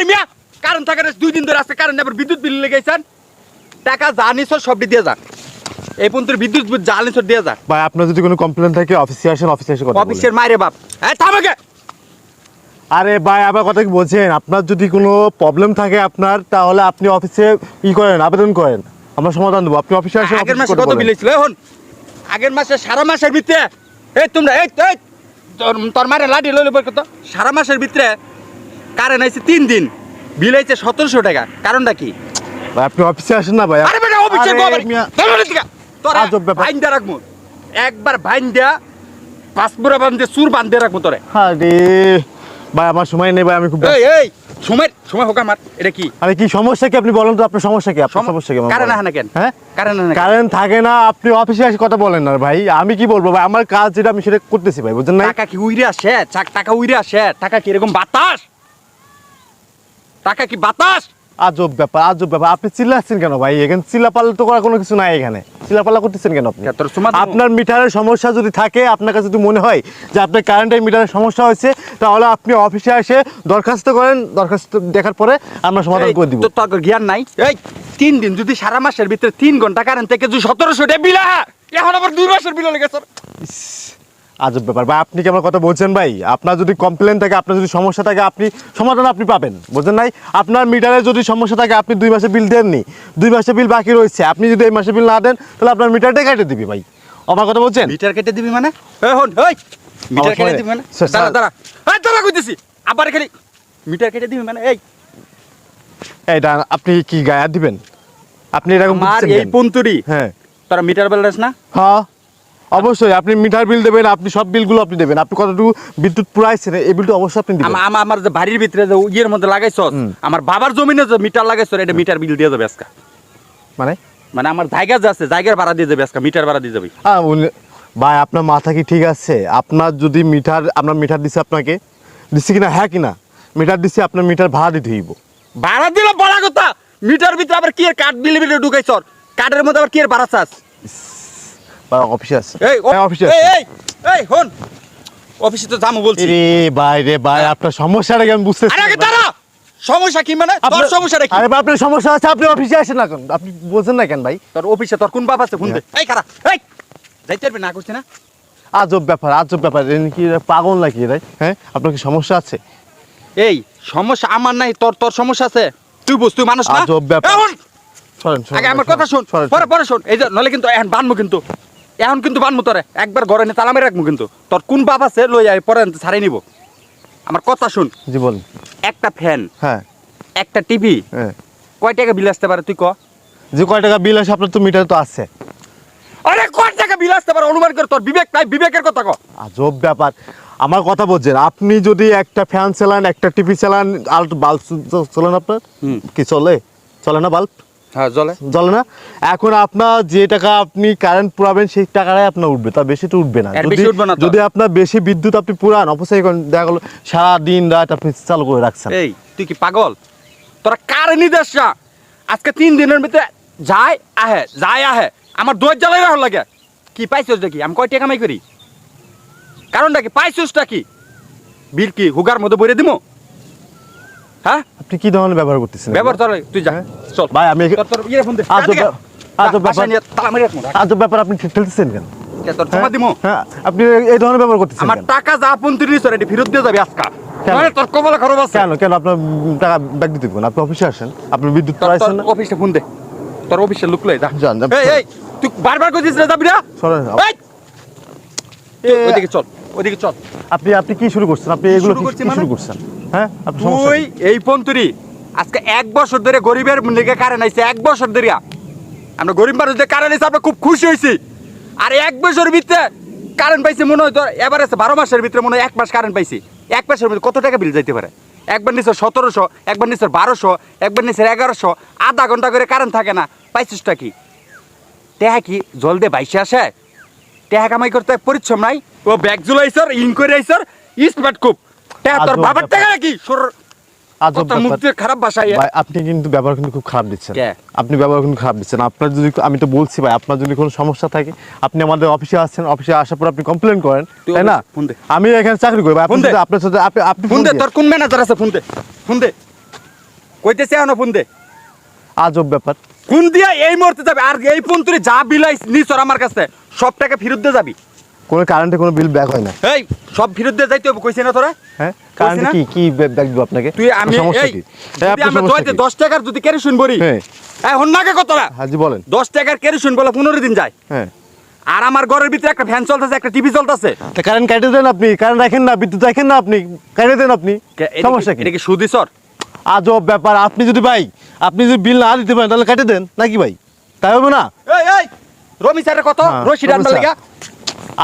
মিয়া কারণ থাকে 2 দিন ধরে আজকে কারণ আবার বিদ্যুৎ বিল লেগেছেন টাকা জানিস সবটি দিয়ে যান এই পর্যন্ত বিদ্যুৎ বিল জানিস দিয়ে যান ভাই আপনার যদি কোনো কমপ্লেন থাকে অফিসে আসেন অফিসে এসে কথা বলেন অফিসের মাইরে বাপ এই থামকে আরে ভাই আবার কথা কি বলছেন আপনার যদি কোনো প্রবলেম থাকে আপনার তাহলে আপনি অফিসে করেন আবেদন করেন আমরা সমাধান দেবো আপনি অফিসে আসেন আগের মাসে কত বিল ছিল এখন আগের মাসে সারা মাসের ভিতরে এই তোমরা এই তোর মারে লাঠি লইলে বল কত সারা মাসের ভিতরে কারেন্ট আইছে 3 দিন বিল আইছে 1700 টাকা কারণটা কি ভাই আপনি অফিসে আসেন না ভাই আরে বেটা অফিসে গো আবার চলো ঠিক তোরা আজব ব্যাপার। বাইন্দা রাখমু একবার বাইন্দা পাসপুরা বান্ধে সুর বান্ধে রাখমু তোরে আরে ভাই আমার সময় নেই ভাই আমি খুব এই সময় হোক আমার এটা কি আরে কি সমস্যা কি আপনি বলেন তো আপনার সমস্যা কি আপনার সমস্যা কি কারেন্ট না কেন হ্যাঁ কারেন্ট না কারেন্ট থাকে না আপনি অফিসে এসে কথা বলেন না ভাই আমি কি বলবো ভাই আমার কাজ যেটা আমি সেটা করতেছি ভাই বুঝছেন না টাকা কি উইরে আসে টাকা উইরে আসে টাকা কি এরকম বাতাস টাকা কি বাতাস আজব ব্যাপার আপনি চিল্লাচ্ছেন কেন ভাই এখানে চিল্লাপাল্লা তো করার কোনো কিছু নাই এখানে চিল্লাপাল্লা করতেছেন কেন আপনি তোর সুমা আপনার মিটারের সমস্যা যদি থাকে আপনার কাছে যদি মনে হয় যে আপনার কারেন্টের মিটারের সমস্যা হয়েছে তাহলে আপনি অফিসে এসে দরখাস্ত করেন দরখাস্ত দেখার পরে আমরা সমাধান করে দিব তোর জ্ঞান নাই এই 3 দিন যদি সারা মাসের ভিতরে 3 ঘন্টা কারেন্ট থেকে যদি 1700 টাকা বিল এখন আবার 2 মাসের বিল লেগে স্যার আজব ব্যাপার ভাই আপনি কি আমার কথা বলছেন ভাই আপনার যদি কমপ্লেন থাকে আপনার যদি সমস্যা থাকে আপনি সমাধান আপনি পাবেন বুঝছেন নাই আপনার মিটারে যদি সমস্যা থাকে আপনি 2 মাসের বিল দেননি 2 মাসের বিল বাকি রয়েছে আপনি যদি এই মাসে বিল না দেন তাহলে আপনার মিটারটা কেটে দিবি ভাই আমার কথা বলছেন মিটার কেটে দিবি মানে এই হন এই মিটার কেটে দিবি মানে দাঁড়া এই দাঁড়া কইতেছি আবার খালি মিটার কেটে দিবি মানে এই এইটা আপনি কি গায়া দিবেন আপনি এরকম আমার এই পন্তুরি হ্যাঁ তোরা মিটার বিল দেস না হ্যাঁ অবশ্যই আপনি মিটার বিল দেবেন আপনি সব বিলগুলো আপনি দেবেন আপনি কতটুকু বিদ্যুৎ পুরাইছেন এই বিলটা অবশ্যই আপনি দিবেন আমার যে বাড়ির ভিতরে যে ইয়ের মধ্যে লাগাইছস আমার বাবার জমিনে যে মিটার লাগাইছস এটা মিটার বিল দিয়ে যাবে আজকে মানে মানে আমার জায়গা যে আছে জায়গার ভাড়া দিয়ে যাবে আজকে মিটার ভাড়া দিয়ে যাবে ভাই আপনার মাথা কি ঠিক আছে আপনার যদি মিটার আমরা মিটার দিছি আপনাকে দিছি কিনা হ্যাঁ কিনা মিটার দিছি আপনার মিটার ভাড়া দিতে হইব ভাড়া দিলে বড় কথা মিটার ভিতরে আবার কি এর কাঠ বিল বিল ঢুকাইছস কাঠের মধ্যে আবার কি এর ভাড়া চাস অফিসে আছে এই অফিসে এই এই এই হন অফিসে তো যাবো বলছি রে ভাই আপনার সমস্যাটা কি আমি বুঝতেছি আরে আগে দাঁড়া সমস্যা কি মানে তোর সমস্যাটা কি আরে ভাই আপনার সমস্যা আছে আপনি অফিসে আসেন না কেন আপনি বলছেন না কেন ভাই তোর অফিসে তোর কোন বাপ আছে ফোন দে এই খারাপ এই যাইতে পারবি না করছিস না আজব ব্যাপার কি পাগল নাকি রে হ্যাঁ আপনার কি সমস্যা আছে এই সমস্যা আমার নাই তোর তোর সমস্যা আছে তুই বুঝ তুই মানুষ না আজব ব্যাপার। এমন সরেন আগে আমার কথা শুন পরে শোন এই যে নলে কিন্তু এখন বানমু কিন্তু এখন কিন্তু বানমু তোরে একবার ঘরে নিয়ে তালা মেরে রাখবো কিন্তু তোর কোন বাপ আছে লই আই পরে ছাড়াই নিব আমার কথা শুন জি বলুন একটা ফ্যান হ্যাঁ একটা টিভি হ্যাঁ কয় টাকা বিল আসতে পারে তুই ক যে কয় টাকা বিল আসে আপনার তো মিটার তো আছে আরে কয় টাকা বিল আসতে পারে অনুমান করে তোর বিবেক নাই বিবেকের কথা ক আজব ব্যাপার আমার কথা বলছেন আপনি যদি একটা ফ্যান চালান একটা টিভি চালান আর বাল্ব চলেন আপনার কি চলে না বাল্ব হ্যাঁ জ্বলে জ্বলে না এখন আপনার যে টাকা আপনি কারেন্ট পুরাবেন সেই টাকাটাই আপনার উঠবে তার বেশি তো উঠবে না এর বেশি উঠবে না তো। যদি আপনার বেশি বিদ্যুৎ আপনি পুরান অপচয় করেন দেখা গেলো সারা দিন রাত আপনি চালু করে রাখছেন এই তুই কি পাগল তোরা কার নির্দেশ না আজকে 3 দিনের ভিতরে যায় আহে আমার দোয়ার জ্বালাই রাখা লাগে কি পাইছস দেখি আমি কয় টাকা কামাই করি কারণটা কি পাইছসটা কি বিল কি হুগার মধ্যে বইরে দিমু হ্যাঁ আপনি কি ধরনের ব্যবহার করতেছেন ব্যবহার তোর তুই যা চল ভাই আমি তোর ইয়ে ফোন দে আজব ব্যাপার তালা মেরে রাখমু আজব ব্যাপার আপনি ঠেলতেছেন কেন কে তোর জমা দিমু হ্যাঁ আপনি এই ধরনের ব্যবহার করতেছেন আমার কেন টাকা যা 35 রে ফেরত দিয়ে যাবে আজকা কেন? মানে তোর কপালে খরচ আছে কেন আপনার টাকা ব্যাগ দিতে দিবেন আপনি অফিসে আসেন আপনি বিদ্যুৎ পাইছেন না অফিসে ফোন দে তোর অফিসে লুক লই যা যান, যান। এই তুই বারবার কইছিস রে যাবি না সরেন এই ওইদিকে চল আপনি কি শুরু করছেন আপনি এগুলো শুরু করছি কি মানে? শুরু করছেন হ্যাঁ আপনি সমস্যা তুই এই পন্তুরি আজকে 1 বছর ধরে গরিবের লিগে কারেন্ট আইছে 1 বছর ধরে আমরা গরিব মানুষদের কারেন্ট আইছে আমরা খুব খুশি হইছি আর 1 বছরের ভিতরে কারেন্ট পাইছি মনে হয় তোর এবার আছে 12 মাসের ভিতরে মনে হয় 1 মাস কারেন্ট পাইছি 1 মাসের ভিতরে কত টাকা বিল যাইতে পারে একবার নিচে 1700 একবার নিচে 1200 একবার নিচে 1100 আধা ঘন্টা করে কারেন্ট থাকে না পাইছিসটা কি টেহা কি জল দিয়ে বাইসে আসে টেহা কামাই করতে পরিশ্রম নাই ও ব্যাগ জুলাইছর ইন করে আইছর স্মার্ট খুব টেহা তোর আজব বাবার ব্যাপার। টাকা কি সর আজব কথা মুখ ব্যাপার। দিয়ে খারাপ ভাষায় ভাই আপনি কিন্তু ব্যবহার কিন্তু খুব খারাপ দিচ্ছেন কে? আপনি ব্যবহার কিন্তু খারাপ দিচ্ছেন আপনার যদি আমি তো বলছি ভাই আপনার যদি কোনো সমস্যা থাকে আপনি আমাদের অফিসে আসছেন অফিসে আসার পর আপনি কমপ্লেন করেন তুই তাই না ফোন দে। আমি এখানে চাকরি করি ভাই ফোন দে। আপনার সাথে আপনি ফোন দে তোর কোন ম্যানেজার আছে ফোন দে কইতেছে এখন ফোন দে। আজব ব্যাপার। ফোন দিয়া এই মুহূর্তে যাবে, আর এই ফোন তুই যা বিলাইস নিছ আমার কাছে সব টাকা ফেরত দিয়ে যাবি। কোনো কারেন্টে কোনো বিল ব্যাক হয় না। এই সব ফেরত দিয়ে যাইতে হবে, কইছি না তোরা? হ্যাঁ, কইছি কারেন্টে না? কি ব্যাক দিব আপনাকে? তুই আমি সমস্যা এই কি? যদি আপনার আমরা সমস্যা দইতে কি? 10 টাকার যদি কেরোসিন ভরি, হ্যাঁ। এখন নাকে কত না? হাজি বলেন। 10 টাকার কেরোসিন বলে 15 দিন যায়। হ্যাঁ। আর আমার ঘরের ভিতরে একটা ফ্যান চলতেছে, একটা টিভি চলতেছে। তা কারেন্ট কেটে দেন আপনি, কারেন্ট রাখেন না, বিদ্যুৎ রাখেন না আপনি, কেটে দেন আপনি। সমস্যা কি? এটা কি সুদি সর? আজব ব্যাপার। আপনি যদি ভাই, আপনি যদি বিল না দিতে পারেন তাহলে কেটে দেন নাকি ভাই? তাই হবে না? এই এই রমি স্যারের কত? হ্যাঁ, রশিদ আনবার রমি লাগা।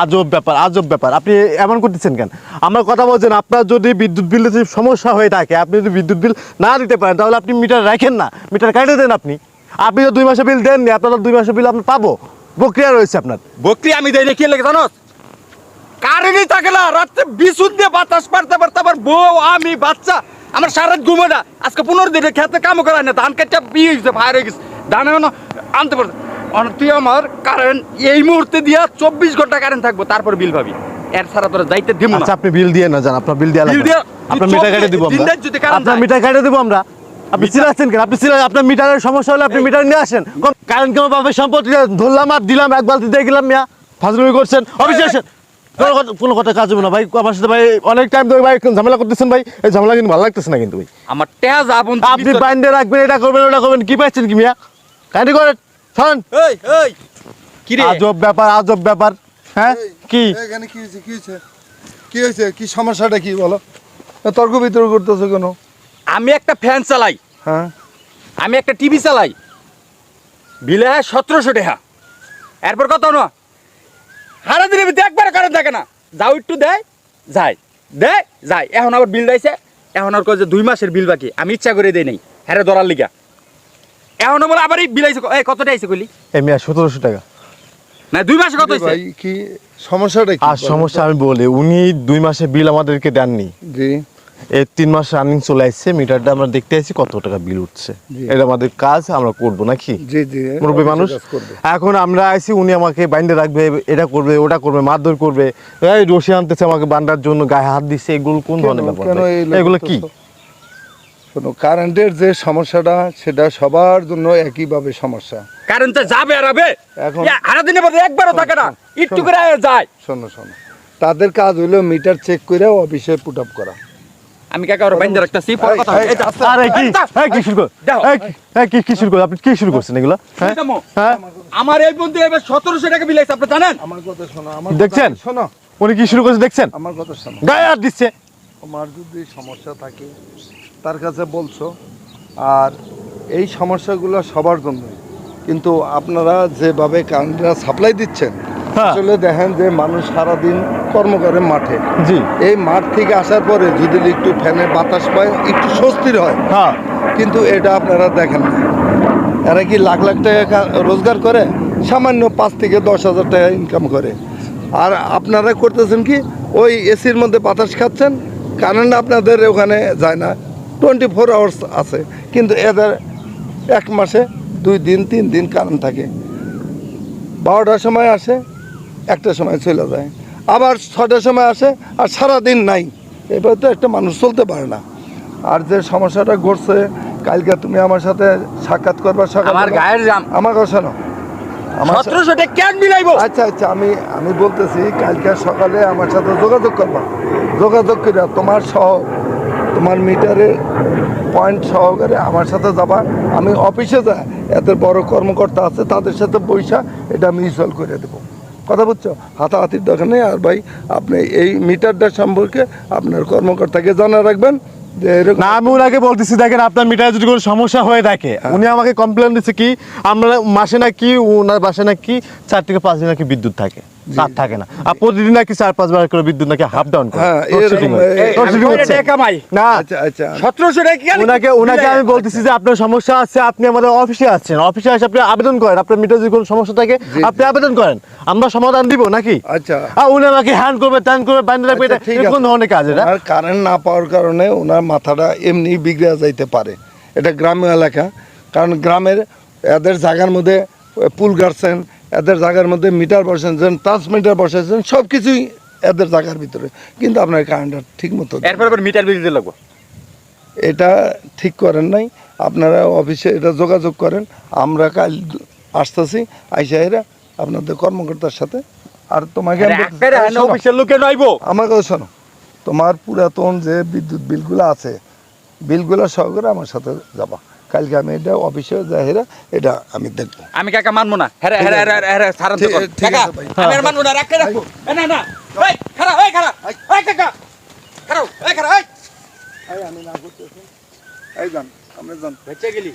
আজব ব্যাপার, আজব ব্যাপার। আপনি এমন করতেছেন কেন? আমার কথা বলছেন, আপনার যদি বিদ্যুৎ বিলের যদি সমস্যা হয়ে থাকে, আপনি যদি বিদ্যুৎ বিল না দিতে পারেন তাহলে আপনি মিটার রাখেন না, মিটার কেটে দেন আপনি। আপনি তো 2 মাসের বিল দেননি, আপনার 2 মাসের বিল আপনি পাবো, প্রক্রিয়া রয়েছে আপনার। বকরি আমি দেই না, কি লাগে জানোস? কারেন্টই থাকে না, রাতে বিশুদ্ধ বাতাস পারতে পারতে আবার বউ আমি বাচ্চা আমার সারা রাত ঘুমো না। আজকে 15 দিনে খেতে কামও করায় না, ধান কাটটা বিয়ে হয়েছে, ফায়ার হয়ে গেছে, ধান এখনো আনতে পারছে। তুই আমার কারেন্ট এই মুহূর্তে দিয়া 24 ঘন্টা কারেন্ট থাকবো, তারপর বিল পাবি। এর ছাড়া তোরা যাইতে দিব না। আচ্ছা, আপনি বিল দিয়ে না যান, আপনার বিল দেওয়া বিল লাগবে দিয়া- না। আপনার মিটার কেটে দিব আমরা, দিনরাত যদি কারেন্ট আপনার যায়। মিটার কেটে দিব আমরা। আপনি চিল্লাচ্ছেন কেন? আপনি চিল্লা, আপনার মিটারের সমস্যা হলে আপনি মিটার নিয়ে আসেন। কারেন্ট কেমন পাবে? সম্পত্তি ধরলাম আর দিলাম, এক বালতি দিয়ে গেলাম, মিয়া ফাজলামি করছেন। অফিসে আসেন। কোনো কথা কাজ হবে না ভাই, আমার সাথে ভাই অনেক টাইম ধরে ভাই ঝামেলা করতেছেন ভাই। এই ঝামেলা কিন্তু ভালো লাগতেছে না কিন্তু ভাই। আমার টেয়া যা বোন আপনি বাইন্ডে রাখবেন, এটা করবেন, ওটা করবেন, কি পাচ্ছেন কি মিয়া? কাহিনী করেন, শোন। এই এই কি রে? আজব ব্যাপার, আজব ব্যাপার। হ্যাঁ, কি এখানে কি হয়েছে? কি হয়েছে? কি হয়েছে? কি সমস্যাটা কি বলো? তর্ক বিতর্ক করতেছো কেন? আমি একটা ফ্যান চালাই, হ্যাঁ, আমি একটা টিভি চালাই, বিলে 1700 টাকা। এরপর কত না সারা দিনের ভিতরে একবার কারেন্ট থাকে না, যাও একটু দেয় যায়, দেয় যায়। এখন আবার বিল দিয়েছে, এখন আর কয় যে 2 মাসের বিল বাকি, আমি ইচ্ছা করে দেই নাই হ্যাঁ ধরার লিগা। এখন বলে আবার এই বিল আইছে, এই কতটা আইছে কইলি? এই মিয়া 1700 টাকা। না 2 মাসে কত হইছে? ভাই কি সমস্যাটা কি? আর সমস্যা আমি বলি, উনি 2 মাসের বিল আমাদেরকে দেননি। জি, এই 3 মাস রানিং চলে আসছে, মিটারটা আমরা দেখতে আসছি কত টাকা বিল উঠছে। জি। এটা আমাদের কাজ, আমরা করবো নাকি? জি, জি, মুরব্বী অফিসে মানুষ। কাজ করবে। এখন আমরা আইছি, উনি আমাকে বাইন্ডে রাখবে, এটা করবে, ওটা করবে, মারধর করবে, এই রশি আনতেছে আমাকে বান্দার জন্য, গায়ে হাত দিচ্ছে। এগুলো কোন ধরনের ব্যাপার কেন ভাই? এই এগুলো কি? শোনো, কারেন্টের যে সমস্যাটা সেটা সবার জন্য একইভাবে সমস্যা। কারেন্টটা যাবে আর হবে, এখন- সারা দিনের মধ্যে একবারও থাকে না, একটু করে যায়। শোনো শোনো, তাদের কাজ হলো মিটার চেক করে অফিসে পুট আপ করা। আমি কাকা ওরা বাইন্দা রাখতেছি, পরে কথা হবে। এই যা। আরে কি? এই যা। এই কি শুরু কর? দাও। কি শুরু কর? আপনি কি শুরু করছেন এগুলো? হ্যাঁ? এই যামো। হ্যাঁ? আমার এই বন্ধু এবার 1700 টাকা বিল আইছে, আপনি জানেন? আমার কথা শোনো, আমার দেখছেন? কথা শোনো, উনি কি শুরু করছে দেখছেন? আমার কথা শোনো। গায়ে হাত দিচ্ছে। তোমার যদি সমস্যা থাকে তার কাছে বলছো, আর এই সমস্যাগুলো সবার জন্যই। কিন্তু আপনারা যেভাবে কারেন্টটা সাপ্লাই দিচ্ছেন, হ্যাঁ। আসলে দেখেন যে মানুষ সারাদিন কর্ম করে মাঠে, জি। এই মাঠ থেকে আসার পরে যদি একটু ফ্যানে বাতাস পায় একটু স্বস্তির হয়, হ্যাঁ। কিন্তু এটা আপনারা দেখেন না। এরা কি লাখ লাখ টাকা রোজগার করে? সামান্য 5 থেকে 10,000 টাকা ইনকাম করে। আর আপনারা করতেছেন কি, ওই এসির মধ্যে বাতাস খাচ্ছেন, কারেন্ট আপনাদের ওখানে যায় না, 24 আওয়ার্স আছে, কিন্তু এদের 1 মাসে 2 দিন 3 দিন কারেন্ট থাকে। 12টার সময় আসে, 1টার সময় চলে যায়, আবার 6টার সময় আসে, আর সারাদিন নাই। এবার তো একটা মানুষ চলতে পারে না। আর যে সমস্যাটা ঘটছে, কালকে তুমি আমার সাথে সাক্ষাৎ করবার আমার গায়ের জাম। আমার কথা শোনো, আমার 1700 টাকা কেন বিলাইবো? আচ্ছা আচ্ছা, আমি বলতেছি কালকে সকালে আমার সাথে যোগাযোগ করবা। যোগাযোগ করে তোমার তোমার মিটারে পয়েন্ট সহকারে আমার সাথে যাবা। আমি অফিসে যাই, এত বড় কর্মকর্তা আছে, তাদের সাথে বৈশা এটা মিউচুয়াল করে দেবো। কথা বুঝছো? হাতাহাতির দরকার নেই। আর ভাই, আপনি এই মিটারটা সম্পর্কে আপনার কর্মকর্তাকে জানা রাখবেন যে এরকম। না, আমি ওনাকে বলতেছি, দেখেন আপনার মিটারে যদি কোনো সমস্যা হয়ে থাকে, উনি আমাকে কমপ্লেন দিচ্ছে কি, আমরা মাসে নাকি ওনার বাসায় নাকি 4 থেকে 5 দিন নাকি বিদ্যুৎ থাকে, তার থাকে না। আর প্রতিদিন নাকি 4-5 বার করে বিদ্যুৎ নাকি হাফ ডাউন করে। হ্যাঁ, লোডশেডিং হয়। এরকম, এই, আমি লোডশেডিং কয়টা হচ্ছে। টাকা কামাই? না, আচ্ছা আচ্ছা, 1700 টাকা কেন ওনাকে আমি বলতেছি যে আপনার সমস্যা আছে, আপনি আমাদের অফিসে আছেন, অফিসে এসে আপনি আবেদন করেন, আপনার মিটারে যদি কোনো সমস্যা থাকে আপনি আবেদন করেন, আমরা সমাধান দিব নাকি? আচ্ছা। আর উনি আমাকে হ্যান্ড করবে, ত্যান করবে, বাইন্দে রাখবে, এটা আচ্ছা, ঠিক কোন আছে। ধরনের কাজ এটা? আর কারেন্ট না পাওয়ার কারণে ওনার মাথাটা এমনি বিগড়ে যাইতে পারে। এটা গ্রাম্য এলাকা, কারণ গ্রামের এদের জায়গার মধ্যে পুল গাড়ছেন, এদের জায়গার মধ্যে মিটার বসাইছেন, ট্রান্সমিটার বসাইছেন, সব কিছুই এদের জায়গার ভিতরে, কিন্তু আপনার কারেন্টটা ঠিক মতো এরপর আবার মিটার বিল দিতে লাগবো। এটা ঠিক করেন নাই। আপনারা অফিসে এটা যোগাযোগ করেন, আমরা কাল আসতেছি, আইসা এরা আপনাদের কর্মকর্তার সাথে। আর তোমাকে আমি বলতেছি, আরে হ্যাঁ, শোনো, অফিসের লোকে নইবো। আমার কথা শোনো, তোমার পুরাতন যে বিদ্যুৎ বিলগুলো আছে, বিলগুলো সহকারে আমার সাথে যাবা। কালকে আমি এটা অফিসে যাই, এটা আমি দেখবো। আমি কাকা মানবো না। হ্যাঁ হ্যাঁ হ্যাঁ হ্যাঁ সারান তো ঠিক- ঠিক কাকা আছে ভাই। আমি আর মানবো না, রাখতে রাখবো। না না এই খারা এই খারা এই কাকা খারাও এই খারা এই আমি না করতেছি, এই যান, আপনি যান। বেঁচে গেলি।